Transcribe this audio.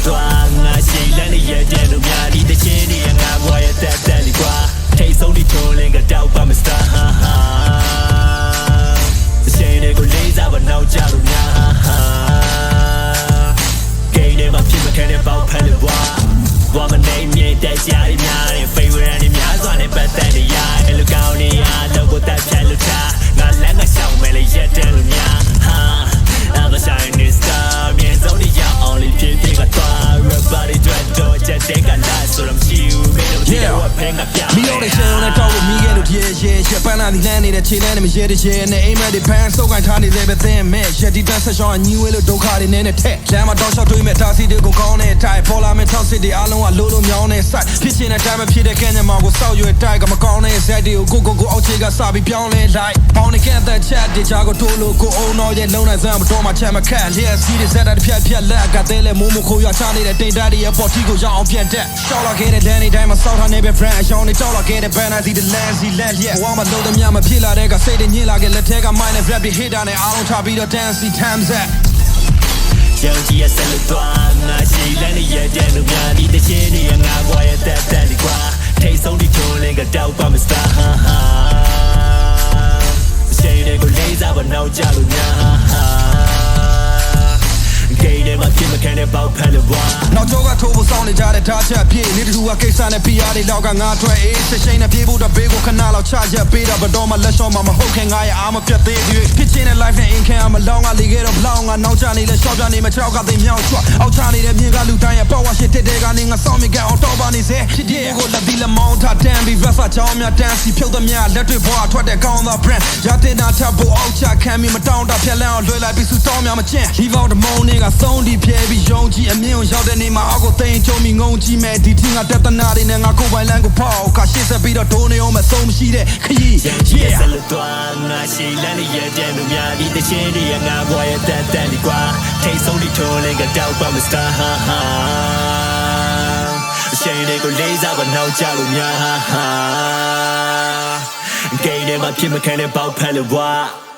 သွားငါရှိလန်းနေရတဲ့လူများဒီတချင်းတွေငါဘွားရဲ့တက်တက်လီကွာထိတ်ဆုံးဒီထုံးလင်းကတောက်ပါမစတာဟာဟာအချိန်တွေကိုလေးစားပါနောက်ကြလို့များဟာဂိမ်းထဲမှာဖြစ်မခဲတဲ့ပေါက်ဖက်လို့ဘွားဘွားမနေမြင်တဲ့ကြားရများတဲ့ favorite တွေများစွာနဲ့ပတ်သက်နေရတယ်လူကောင်းနေရတော့ကိုတက်ဖြတ်လို့ထားငါလမ်းကရှောင်မယ်လေရက်တဲ့လူများဟာI'm a shining star မြင်ဆုံးနေရအောင်လေးဖြစ်ဖြစ်ကတော့ everybody dread တော့ချက်တဲ့ကလာဆိုတော့မရှိဘူးမင်းတို့ဒီတော့ဖင်ကပြမီရောတဲ့ရှယ်နဲ့တော့မီရဲ့တို့ရဲ့ရှက်ပန်းလာဒီလမ်းနေတဲ့ခြေလမ်းနဲ့မရဲတဲ့ရဲနဲ့အိမ်မက်တွေဖန်စုပ်ကိုင်းထားနေတဲ့ပဲသင်မဲ့ရှက်ဒီတန်းဆက်ရှောင်းအညူဝဲလို့ဒုက္ခတွေနဲ့ထက်လမ်းမှာတော့ရှောက်တွေးမဲ့တာစီတွေကိုကောင်းတဲ့ထိုင်ပေါ်လာမဲ့ထောက်စစ်တွေအားလုံးကလိုလိုမြောင်းတဲ့ဆိုင်ဖြစ်ချင်တဲ့တိုင်းမဖြစ်တဲ့ကဲညမောင်ကိုစောက်ရွယ်တိုက်ကမကောင်းတဲ့ဇက်တွေကိုကိုအောက်ခြေကစပြီးပြောင်းလဲလိုက်ပေါင်းနေခဲ့တဲ့ချက်တွေချာကိုတိုးလို့ကိုအုံတော့ရဲ့လုံးနိုင်စမ်းမတော်မှချက်မခက်လျက်စီးတဲ့ဇက်တာတစ်ဖြတ်လက်ကတဲလဲမိုးမခိုးရွာချနေတဲ့တိမ်တာတွေရဲ့ပေါ်တီကိုရအောင်ပြန်တက်ရှောက်လာခဲ့တဲ့လမ်းတွေတိုင်းမှာစောက်ထားနေပဲ friend အယောင်တွေတောက်လာခဲ့တဲ့ banner စီတဲ့လမ်းစီလက်ရက်ဝါမလို့တဲ့မြမဖြစ်လာတဲ့ကစိတ်တွေညစ်လာခဲ့လက်ထဲက mind နဲ့ rap တွေ hit တာနဲ့အားလုံးထားပြီးတော့ dance times at ယောက်ျီးရဲ့ဆက်လို့သွားငါရှိလန်းနေရတဲ့လူများဒီတချင်းတွေငါဘွားရဲ့တက်တက်လီကွာထိတ်ဆုံးဒီထုံးလင်းကတောက်ပါမစတာဟာဟာအချိန်တွေကိုလေးစားပါနောက်ကြလို့များဟာဂိမ်းထဲမှာဖြစ်မခံတဲ့ပေါက်ဖက်လို့ဘွားနောက်ကျောကထိုးဖို့စောင်းနေကြတဲ့ဓာတ်ချက်ပြေးနေတူကကိစ္စနဲ့ PR တွေလောက်ကငါထွက်အေးဆက်ရှိန်နဲ့ပြေးဖို့တော့ဘေးကိုခဏလောက်ချချက်ပေးတော့ဘတော်မှလက်လျှော့မှမဟုတ်ခင်ငါရဲ့အားမပြတ်သေးသေးဖြစ်ချင်တဲ့ life နဲ့ in ခံမလောင်းကလေခဲ့တော့ဘလောင်းကနောက်ချနေလဲရှော့ပြနေမချောက်ကသိမြောက်ချွတ်အောက်ချနေတဲ့မြင်ကလူတိုင်းရဲ့ပေါ့ဝါရှစ်တဲ့ကနေငါစောင်းမိကအောင်တော့ပါနေစေဖြစ်တဲ့ကိုလက်ဒီလက်မောင်းထားတန်းပြီး rap ချောင်းများတန်းစီဖြုတ်သမျှလက်တွေပေါ်ထွက်တဲ့ကောင်းသော brand ရတဲ့နာထပ်ဖို့အောက်ချခံပြီးမတောင်းတဖြက်လန်းအောင်လွှဲလိုက်ပြီးစူတောင်းများမကျင့် leave out the morning ကသုံးဒီဖြဲပြီးယုံကြည်အမြင့်ရောက်တဲ့နေမှာအောက်ကိုသိမ်းချုံပြီးငုံကြည့်မဲ့ဒီထင်းကတက်တနာတွေနဲ့ငါကိုယ်ပိုင်လမ်းကိုဖောက်ကရှေ့ဆက်ပြီးတော့ဒိုးနေအောင်မဆုံးမရှိတဲ့ခရီး yeah ဆက်လို့သွားငါရှိလန်းနေရတဲ့လူများဒီတချင်းတွေငါဘွားရဲ့တက်တက်လီကွာထိတ်ဆုံးဒီထုံးလင်းကတောက်ပါမစတာဟာဟာအချိန်တွေကိုလေးစားပါနောက်ကြလို့များဟာဂိမ်းထဲမှာဖြစ်မခံတဲ့ပေါက်ဖက်လို့ဘွား